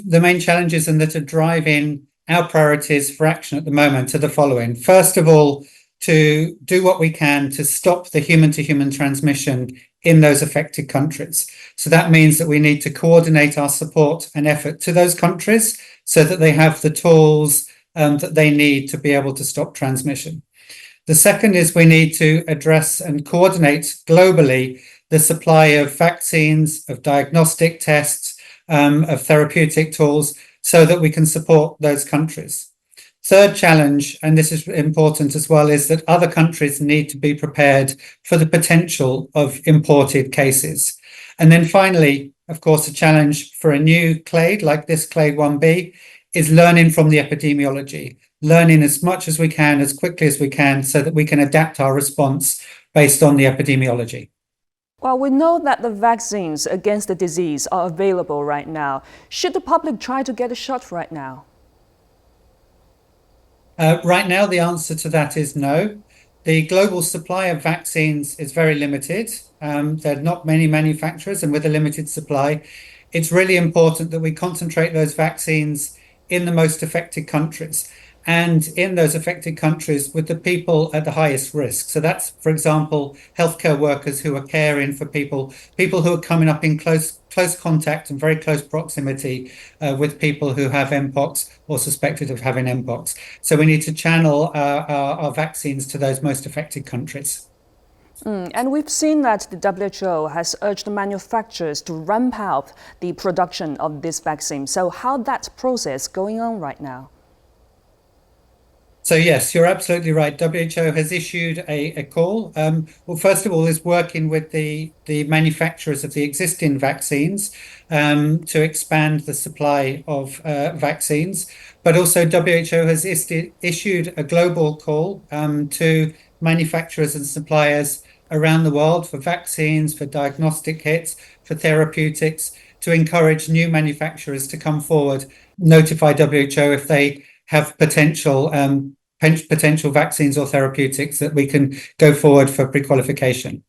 The main challenges and that are driving our priorities for action at the moment are the following. First of all, to do what we can to stop the human-to-human transmission in those affected countries. So that means that we need to coordinate our support and effort to those countries so that they have the tools that they need to be able to stop transmission. The second is we need to address and coordinate globally the supply of vaccines, of diagnostic tests, of therapeutic tools, so that we can support those countries. Third challenge, and this is important as well, is that other countries need to be prepared for the potential of imported cases. And then finally, of course, a challenge for a new clade like this clade 1b is learning from the epidemiology, learning as much as we can, as quickly as we can, so that we can adapt our response based on the epidemiology. Well, we know that the vaccines against the disease are available right now. Should the public try to get a shot right now? Right now, the answer to that is no. The global supply of vaccines is very limited. There are not many manufacturers, and with a limited supply, it's really important that we concentrate those vaccines in the most affected countries, and in those affected countries with the people at the highest risk. So that's, for example, healthcare workers who are caring for people who are coming up in close contact and very close proximity with people who have mpox or suspected of having mpox. So we need to channel our vaccines to those most affected countries. And we've seen that the WHO has urged manufacturers to ramp up the production of this vaccine. So how's that process going on right now? So yes, you're absolutely right. WHO has issued a call. Well, first of all, is working with the manufacturers of the existing vaccines to expand the supply of vaccines. But also WHO has issued a global call to manufacturers and suppliers around the world for vaccines, for diagnostic kits, for therapeutics, to encourage new manufacturers to come forward, notify WHO if they have potential vaccines or therapeutics that we can go forward for pre-qualification.